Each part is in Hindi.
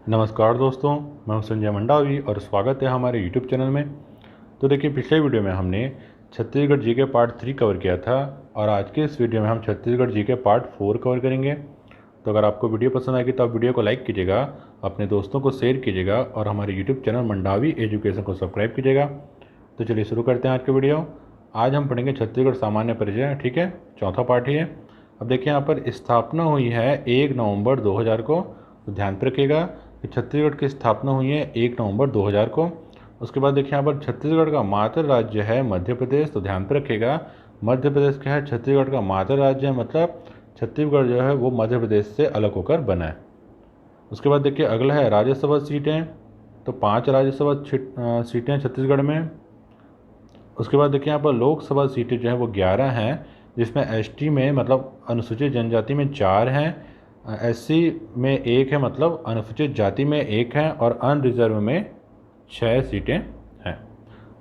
नमस्कार दोस्तों, मैं हूं संजय मंडावी और स्वागत है हमारे YouTube चैनल में। तो देखिए, पिछले वीडियो में हमने छत्तीसगढ़ जी के पार्ट 3 कवर किया था और आज के इस वीडियो में हम छत्तीसगढ़ जी के पार्ट 4 कवर करेंगे। तो अगर आपको वीडियो पसंद आएगी तो आप वीडियो को लाइक कीजिएगा, अपने दोस्तों को शेयर कीजिएगा और हमारे YouTube चैनल मंडावी एजुकेशन को सब्सक्राइब कीजिएगा। तो चलिए शुरू करते हैं आज का वीडियो। आज हम पढ़ेंगे छत्तीसगढ़ सामान्य परिचय, ठीक है, चौथा पार्ट ही है। अब देखिए, यहाँ पर स्थापना हुई है 1 नवंबर 2000 को। तो ध्यान पे रखिएगा कि छत्तीसगढ़ की स्थापना हुई है 1 नवंबर 2000 को। उसके बाद देखिए, यहाँ पर छत्तीसगढ़ का मातृ राज्य है मध्य प्रदेश। तो ध्यान पे रखिएगा, मध्य प्रदेश क्या है, छत्तीसगढ़ का मातृ राज्य है, मतलब छत्तीसगढ़ जो है वो मध्य प्रदेश से अलग होकर बना है। उसके बाद देखिए, अगला है राज्यसभा सीटें। तो 5 राज्यसभा सीटें छत्तीसगढ़ में। उसके बाद देखिए, यहाँ पर लोकसभा सीटें जो हैं वो 11 हैं, जिसमें एसटी में मतलब अनुसूचित जनजाति में 4 हैं, एससी में 1 है मतलब अनुसूचित जाति में 1 है, और अनरिजर्व में 6 सीटें हैं।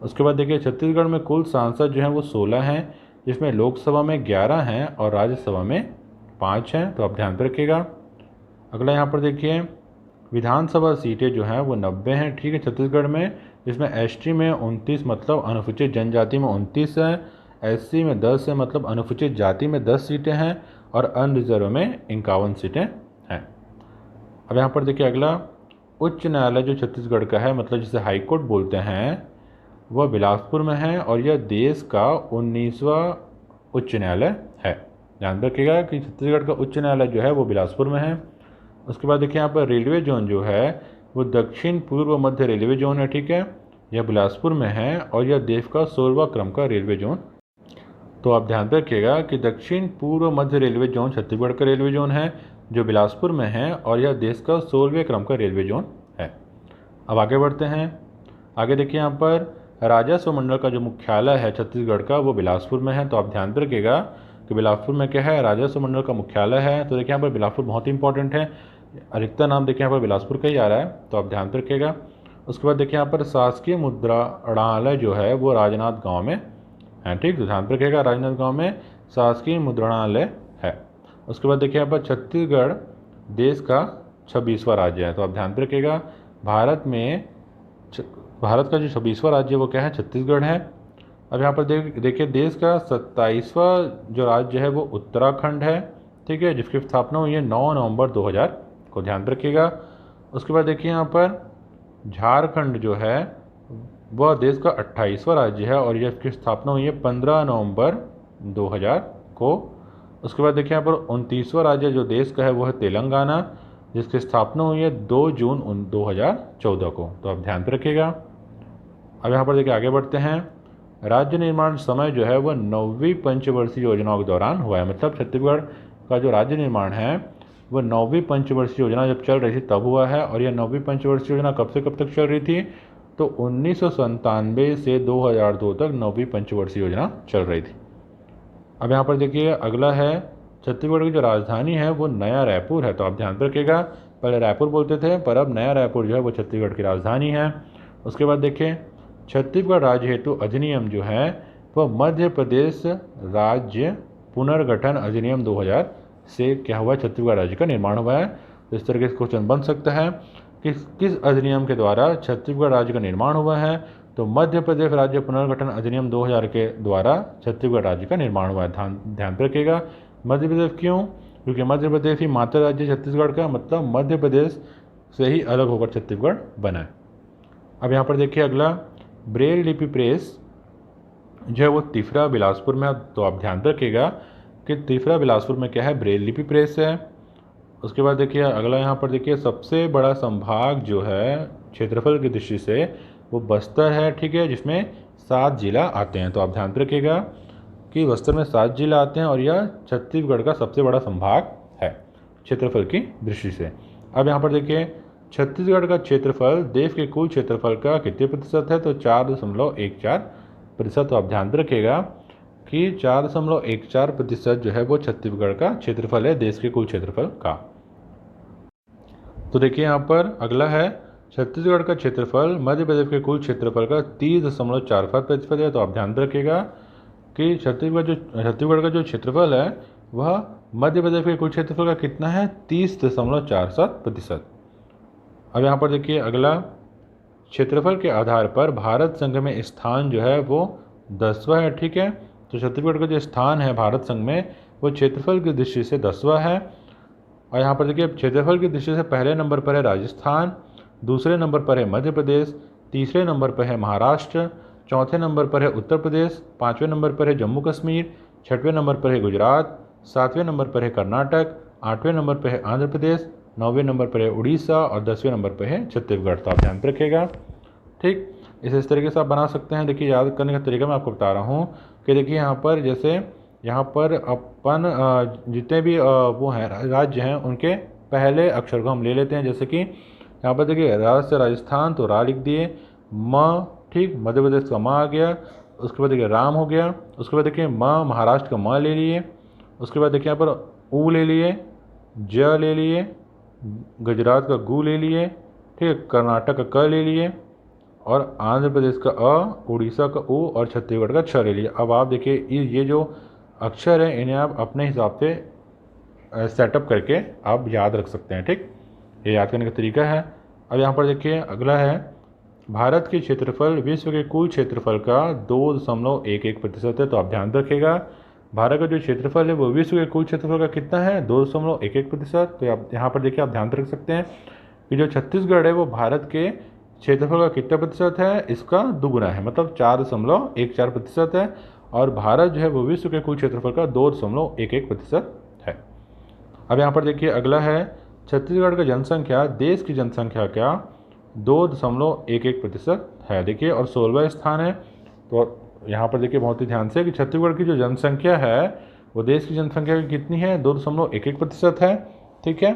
उसके बाद देखिए, छत्तीसगढ़ में कुल सांसद जो हैं वो 16 हैं, जिसमें लोकसभा में 11 हैं और राज्यसभा में 5 हैं। तो आप ध्यान पर रखिएगा। अगला यहाँ पर देखिए, विधानसभा सीटें जो हैं वो 90 हैं, ठीक है, छत्तीसगढ़ में, जिसमें एसटी में 29 मतलब अनुसूचित जनजाति में 29 है, एससी में 10 है मतलब अनुसूचित जाति में 10 सीटें हैं, और अनरिजर्व में 51 सीटें हैं। अब यहाँ पर देखिए, अगला उच्च न्यायालय जो छत्तीसगढ़ का है, मतलब जिसे हाईकोर्ट बोलते हैं, वह बिलासपुर में है और यह देश का 19वां उच्च न्यायालय है। ध्यान रखिएगा कि छत्तीसगढ़ का उच्च न्यायालय जो है वो बिलासपुर में है। उसके बाद देखिए, यहाँ पर रेलवे जोन जो है वो दक्षिण पूर्व मध्य रेलवे जोन है, ठीक है, यह बिलासपुर में है और यह देश का 16वां क्रम का रेलवे जोन। तो आप ध्यान रखिएगा कि दक्षिण पूर्व मध्य रेलवे जोन छत्तीसगढ़ का रेलवे जोन है जो बिलासपुर में है और यह देश का 16वें क्रम का रेलवे जोन है। अब आगे बढ़ते हैं। आगे देखिए, यहाँ पर राजस्व मंडल का जो मुख्यालय है छत्तीसगढ़ का वो बिलासपुर में है। तो आप ध्यान रखिएगा कि बिलासपुर में क्या है, राजस्व मंडल का मुख्यालय है। तो देखिए, यहाँ पर बिलासपुर बहुत ही इंपॉर्टेंट है, अधिकतर नाम देखिए यहाँ पर बिलासपुर का ही आ रहा है, तो आप ध्यान रखिएगा। उसके बाद देखिए, यहाँ पर शासकीय मुद्रणालय जो है वो राजनांद गांव में है, ठीक, तो ध्यान रखिएगा, राजनांद गांव में शासकीय मुद्रणालय है। उसके बाद देखिए, यहाँ पर छत्तीसगढ़ देश का 26वां राज्य है। तो आप ध्यान रखिएगा, भारत का जो 26वां राज्य वो क्या है, छत्तीसगढ़ है। अब यहाँ पर देखिए, देश का 27वां जो राज्य है वो उत्तराखंड है, ठीक है, जिसकी स्थापना हुई है 9 नवंबर 2000 को। ध्यान रखिएगा। उसके बाद देखिए, यहाँ पर झारखंड जो है वह देश का 28वां राज्य है और यह इसकी स्थापना हुई है 15 नवंबर 2000 को। उसके बाद देखिए, यहाँ पर 29वां राज्य जो देश का है वह है तेलंगाना, जिसकी स्थापना हुई है 2 जून 2014 को। तो आप ध्यान पर रखिएगा। अब यहाँ पर देखिए, आगे बढ़ते हैं। राज्य निर्माण समय जो है वह 9वीं पंचवर्षीय योजनाओं के दौरान हुआ है, मतलब छत्तीसगढ़ का जो राज्य निर्माण है वह 9वीं पंचवर्षीय योजना जब चल रही थी तब हुआ है। और यह 9वीं पंचवर्षीय योजना कब से कब तक चल रही थी, तो 1997 से 2002 तक 9वीं पंचवर्षीय योजना चल रही थी। अब यहाँ पर देखिए, अगला है छत्तीसगढ़ की जो राजधानी है वो नया रायपुर है। तो आप ध्यान रखिएगा, पहले रायपुर बोलते थे पर अब नया रायपुर जो है वो छत्तीसगढ़ की राजधानी है। उसके बाद देखिए, छत्तीसगढ़ राज्य हेतु अधिनियम जो है वह मध्य प्रदेश राज्य पुनर्गठन अधिनियम 2000 से क्या हुआ, छत्तीसगढ़ राज्य का निर्माण हुआ है। तो इस तरीके से क्वेश्चन बन सकता है कि किस अधिनियम के द्वारा छत्तीसगढ़ राज्य का निर्माण हुआ है, तो मध्य प्रदेश राज्य पुनर्गठन अधिनियम 2000 के द्वारा छत्तीसगढ़ राज्य का निर्माण हुआ है। ध्यान रखिएगा। मध्य प्रदेश क्यों, क्योंकि मध्य प्रदेश ही मातृ राज्य छत्तीसगढ़ का, मतलब मध्य प्रदेश से ही अलग होकर छत्तीसगढ़ बना है। अब यहाँ पर देखिए, अगला ब्रेल लिपि प्रेस जो है वो तिफरा बिलासपुर में। तो आप ध्यान रखिएगा कि तिफरा बिलासपुर में क्या है, ब्रेल लिपि प्रेस है। उसके बाद देखिए, अगला यहाँ पर देखिए, सबसे बड़ा संभाग जो है क्षेत्रफल की दृष्टि से वो बस्तर है, ठीक है, जिसमें 7 जिला आते हैं। तो आप ध्यान रखिएगा कि बस्तर में 7 जिला आते हैं और यह छत्तीसगढ़ का सबसे बड़ा संभाग है क्षेत्रफल की दृष्टि से। अब यहाँ पर देखिए, छत्तीसगढ़ का क्षेत्रफल देश के कुल क्षेत्रफल का कितने प्रतिशत है, तो 4.14%। तो आप ध्यान रखिएगा कि 4.14% जो है वो छत्तीसगढ़ का क्षेत्रफल है देश के कुल क्षेत्रफल का। तो देखिए, यहाँ पर अगला है, छत्तीसगढ़ का क्षेत्रफल मध्य प्रदेश के कुल क्षेत्रफल का 30.45% है। तो आप ध्यान रखिएगा कि छत्तीसगढ़ का जो क्षेत्रफल है वह मध्य प्रदेश के कुल क्षेत्रफल का कितना है, 30.47%। अब यहाँ पर देखिए अगला, क्षेत्रफल के आधार पर भारत संघ में स्थान जो है वो 10वां है। ठीक है, तो छत्तीसगढ़ का जो स्थान है भारत संघ में वो क्षेत्रफल की दृष्टि से 10वां है। और यहाँ पर देखिए क्षेत्रफल की दृष्टि से पहले नंबर पर है राजस्थान, दूसरे नंबर पर है मध्य प्रदेश, तीसरे नंबर पर है महाराष्ट्र, चौथे नंबर पर है उत्तर प्रदेश, पाँचवें नंबर पर है जम्मू कश्मीर, छठवें नंबर पर है गुजरात, सातवें नंबर पर है कर्नाटक, आठवें नंबर पर है आंध्र प्रदेश, नौवें नंबर पर है उड़ीसा और 10वें नंबर पर है छत्तीसगढ़। तो आप ध्यान पे रखिएगा। ठीक, इस तरीके से आप बना सकते हैं। देखिए याद करने का तरीका मैं आपको बता रहा हूँ कि देखिए यहाँ पर जैसे यहाँ पर अपन जितने भी वो हैं राज्य हैं उनके पहले अक्षर को हम ले लेते हैं। जैसे कि यहाँ पर देखिए राज से राजस्थान तो रा लिख दिए, म, ठीक, मध्य प्रदेश का म आ गया, उसके बाद देखिए राम हो गया, उसके बाद देखिए म, महाराष्ट्र का म ले लिए, उसके बाद देखिए यहाँ पर ऊ ले लिए, ज ले लिए, गुजरात का गु ले लिए, ठीक है, कर्नाटक का क ले लिए और आंध्र प्रदेश का अ, उड़ीसा का उ और छत्तीसगढ़ का छ ले लिया। अब आप देखिए ये जो अक्षर है इन्हें आप अपने हिसाब से सेटअप करके आप याद रख सकते हैं। ठीक, ये याद करने का तरीका है। अब यहाँ पर देखिए अगला है, भारत के क्षेत्रफल विश्व के कुल क्षेत्रफल का 2.11% है। तो आप ध्यान रखिएगा भारत का जो क्षेत्रफल है वो विश्व के कुल क्षेत्रफल का कितना है, 2.11%। तो आप यहाँ पर देखिए आप ध्यान रख सकते हैं कि जो छत्तीसगढ़ है वो भारत के क्षेत्रफल का कितना प्रतिशत है, इसका दुगुना है, मतलब 4.14% है। और भारत जो है वो विश्व के कुल क्षेत्रफल का 2.11% है। अब यहाँ पर देखिए अगला है, छत्तीसगढ़ का जनसंख्या देश की जनसंख्या का 2.11% है। देखिए और 16वां स्थान है। तो यहाँ पर देखिए बहुत ही ध्यान से कि छत्तीसगढ़ की जो जनसंख्या है वो देश की जनसंख्या की कितनी है, 2.11% है। ठीक है,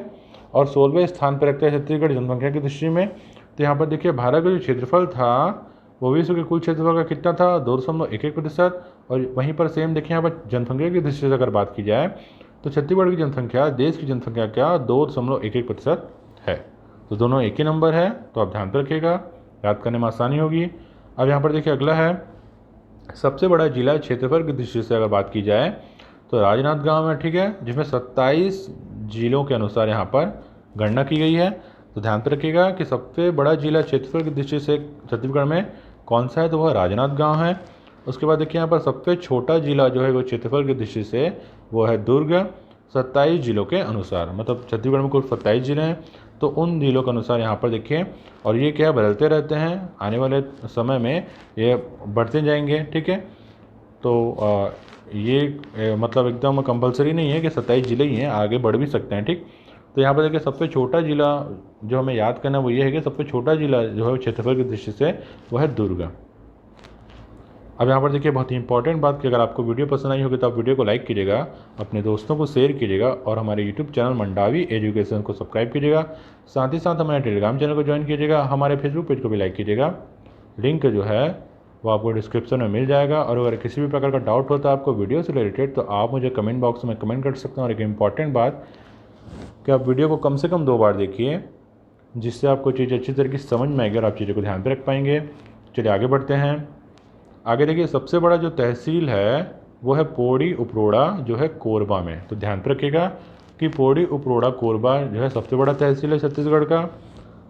और 16वें स्थान पर रखता है छत्तीसगढ़ जनसंख्या की दृष्टि में। तो यहाँ पर देखिए भारत का जो क्षेत्रफल था वो विश्व के कुल क्षेत्रफल का कितना था, 2.11%। और वहीं पर सेम देखिए यहाँ पर जनसंख्या की दृष्टि से अगर बात की जाए तो छत्तीसगढ़ की जनसंख्या देश की जनसंख्या का 2.11% है। तो दोनों एक ही नंबर है। तो आप ध्यान रखिएगा, याद करने में आसानी होगी। अब यहाँ पर देखिए अगला है, सबसे बड़ा जिला क्षेत्रफल की दृष्टि से अगर बात की जाए तो राजनांदगांव है। ठीक है, जिसमें 27 जिलों के अनुसार यहाँ पर गणना की गई है। तो ध्यान पर रखिएगा कि सबसे बड़ा जिला क्षेत्रफल की दृष्टि से छत्तीसगढ़ में कौन सा है, तो वह राजनांदगांव है। उसके बाद देखिए यहाँ पर सबसे छोटा जिला जो है वो क्षेत्रफल की दृष्टि से वो है दुर्ग, 27 जिलों के अनुसार, मतलब छत्तीसगढ़ में कुल 27 जिले हैं। तो उन जिलों के अनुसार यहाँ पर देखिए, और ये क्या बदलते रहते हैं, आने वाले समय में ये बढ़ते जाएंगे। ठीक है, तो ये मतलब एकदम कंपलसरी नहीं है कि 27 जिले ही हैं, आगे बढ़ भी सकते हैं। ठीक, तो यहाँ पर देखिए सबसे छोटा जिला जो हमें याद करना है वो ये है कि सबसे छोटा जिला जो है क्षेत्रफल की दृष्टि से वो है दुर्ग। अब यहाँ पर देखिए बहुत ही इंपॉर्टेंट बात कि अगर आपको वीडियो पसंद आई होगी तो आप वीडियो को लाइक कीजिएगा, अपने दोस्तों को शेयर कीजिएगा और हमारे यूट्यूब चैनल मंडावी एजुकेशन को सब्सक्राइब कीजिएगा। साथ ही साथ हमारे टेलीग्राम चैनल को ज्वाइन कीजिएगा, हमारे फेसबुक पेज को भी लाइक कीजिएगा। लिंक जो है वो आपको डिस्क्रिप्शन में मिल जाएगा। और अगर किसी भी प्रकार का डाउट होता है आपको वीडियो से रिलेटेड तो आप मुझे कमेंट बॉक्स में कमेंट कर सकते हैं। और एक इम्पॉर्टेंट बात कि आप वीडियो को कम से कम 2 बार देखिए, जिससे आपको चीज़ें अच्छी तरीके से समझ में आएगी और आप चीज़ों को ध्यान पे रख पाएंगे। चलिए आगे बढ़ते हैं। आगे देखिए सबसे बड़ा जो तहसील है वो है पौड़ी उपरोड़ा जो है कोरबा में। तो ध्यान पे रखिएगा कि पौड़ी उपरोड़ा कोरबा जो है सबसे बड़ा तहसील है छत्तीसगढ़ का।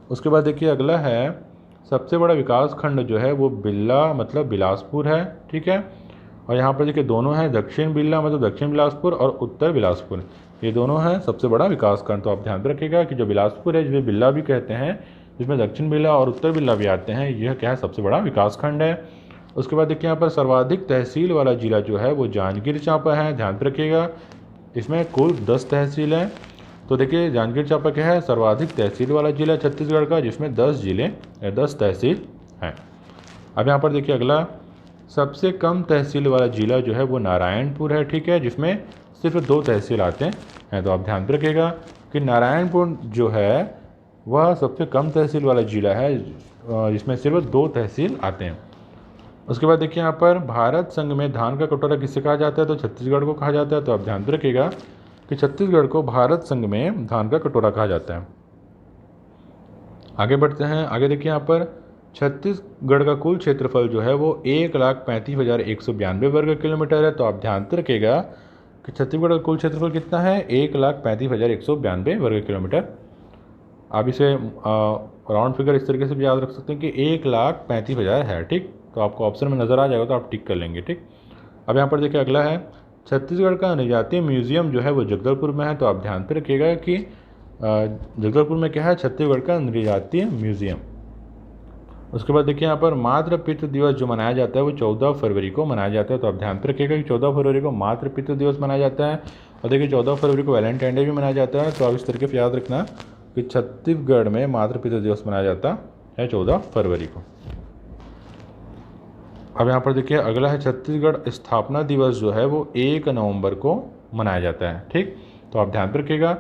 उसके बाद देखिए अगला है, सबसे बड़ा विकास खंड जो है वो बिल्ला मतलब बिलासपुर है। ठीक है, और यहाँ पर देखिए दोनों हैं, दक्षिण बिल्ला मतलब दक्षिण बिलासपुर और उत्तर बिलासपुर, ये दोनों हैं सबसे बड़ा विकास खंड। तो आप ध्यान रखिएगा कि जो बिलासपुर है जिसे बिल्ला भी कहते हैं, जिसमें दक्षिण बिल्ला और उत्तर बिल्ला भी आते हैं, यह क्या है, सबसे बड़ा विकास खंड है। उसके बाद देखिए यहाँ पर सर्वाधिक तहसील वाला जिला जो है वो जांजगीर चांपा है। ध्यान रखिएगा, इसमें कुल 10 तहसील हैं। तो देखिए जांजगीर चांपा क्या है, सर्वाधिक तहसील वाला जिला छत्तीसगढ़ का, जिसमें 10 तहसील हैं। अब यहाँ पर देखिए अगला, सबसे कम तहसील वाला जिला जो है वो नारायणपुर है। ठीक है, जिसमें सिर्फ 2 तहसील आते हैं। तो आप ध्यान रखिएगा कि नारायणपुर जो है वह सबसे कम तहसील वाला जिला है, जिसमें सिर्फ 2 तहसील आते हैं। उसके बाद देखिए यहाँ पर भारत संघ में धान का कटोरा किसे कहा जाता है, तो छत्तीसगढ़ को कहा जाता है। तो आप ध्यान रखिएगा कि छत्तीसगढ़ को भारत संघ में धान का कटोरा कहा जाता है। आगे बढ़ते हैं। आगे देखिए यहाँ पर छत्तीसगढ़ का कुल क्षेत्रफल जो है वो 1,35,192 वर्ग किलोमीटर है। तो आप ध्यान रखिएगा कि छत्तीसगढ़ का कुल क्षेत्रफल कितना है, 1,35,192 वर्ग किलोमीटर। आप इसे राउंड फिगर इस तरीके से भी याद रख सकते हैं कि 1,35,000 है। ठीक, तो आपको ऑप्शन में नज़र आ जाएगा तो आप टिक कर लेंगे। ठीक, अब यहाँ पर देखिए अगला है छत्तीसगढ़ का जनजातीय म्यूजियम जो है वो जगदलपुर में है। तो आप ध्यान पे रखिएगा कि जगदलपुर में क्या है, छत्तीसगढ़ का जनजातीय म्यूजियम। उसके बाद देखिए यहाँ पर मातृ पितृ दिवस जो मनाया जाता है वो 14 फरवरी को मनाया जाता है। तो आप ध्यान पे रखिएगा कि 14 फरवरी को मातृ पितृ दिवस मनाया जाता है। और देखिए 14 फरवरी को वैलेंटाइन डे भी मनाया जाता है। तो आप इस तरीके से याद रखना कि छत्तीसगढ़ में मातृ पितृ दिवस मनाया जाता है 14 फरवरी को। अब यहाँ पर देखिए अगला है छत्तीसगढ़ स्थापना दिवस जो है वो 1 नवंबर को मनाया जाता है। ठीक, तो आप ध्यान पे रखिएगा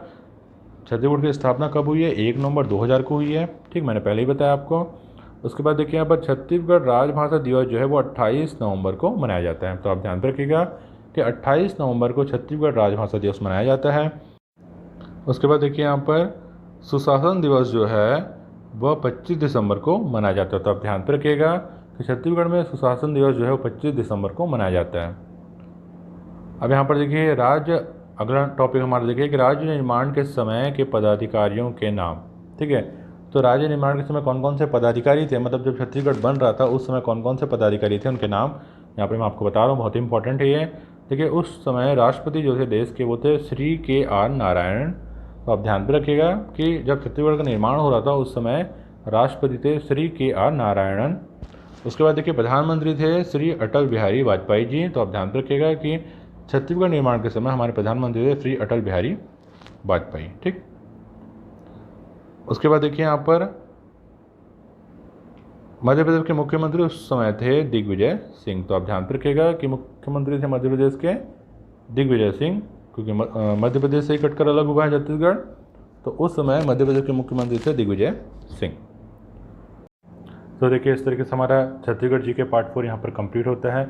छत्तीसगढ़ की स्थापना कब हुई है, 1 नवंबर 2000 को हुई है। ठीक, मैंने पहले ही बताया आपको। उसके बाद देखिए यहाँ पर छत्तीसगढ़ राजभाषा दिवस जो है वो 28 नवंबर को मनाया जाता है। तो आप ध्यान पे रखिएगा कि 28 नवंबर को छत्तीसगढ़ राजभाषा दिवस मनाया जाता है। उसके बाद देखिए यहाँ पर सुशासन दिवस जो है वह 25 दिसंबर को मनाया जाता है। तो आप ध्यान पे रखिएगा कि छत्तीसगढ़ में सुशासन दिवस जो है वो 25 दिसंबर को मनाया जाता है। अब यहाँ पर देखिए अगला टॉपिक हमारा देखिए कि राज्य निर्माण के समय के पदाधिकारियों के नाम। ठीक है, तो राज्य निर्माण के समय कौन कौन से पदाधिकारी थे, मतलब जब छत्तीसगढ़ बन रहा था उस समय कौन कौन से पदाधिकारी थे, उनके नाम यहाँ पर मैं आपको बता रहा हूँ, बहुत ही इंपॉर्टेंट है ये। देखिए उस समय राष्ट्रपति जो थे देश के वो थे श्री के.आर. नारायण। तो आप ध्यान पे रखिएगा कि जब छत्तीसगढ़ का निर्माण हो रहा था उस समय राष्ट्रपति थे श्री के.आर. नारायणन। उसके बाद देखिए प्रधानमंत्री थे श्री अटल बिहारी वाजपेयी जी। तो आप ध्यान पे रखिएगा कि छत्तीसगढ़ निर्माण के समय हमारे प्रधानमंत्री थे श्री अटल बिहारी वाजपेयी। ठीक, उसके बाद देखिए यहाँ पर मध्य प्रदेश के मुख्यमंत्री उस समय थे दिग्विजय सिंह। तो आप ध्यान पे रखिएगा कि मुख्यमंत्री थे मध्य प्रदेश के दिग्विजय सिंह, क्योंकि मध्य प्रदेश से ही कटकर अलग हुआ है छत्तीसगढ़। तो उस समय मध्य प्रदेश के मुख्यमंत्री थे दिग्विजय सिंह। तो देखिए इस तरीके से हमारा छत्तीसगढ़ जी के पार्ट 4 यहाँ पर कंप्लीट होता है।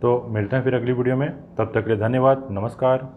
तो मिलते हैं फिर अगली वीडियो में, तब तक के लिए धन्यवाद, नमस्कार।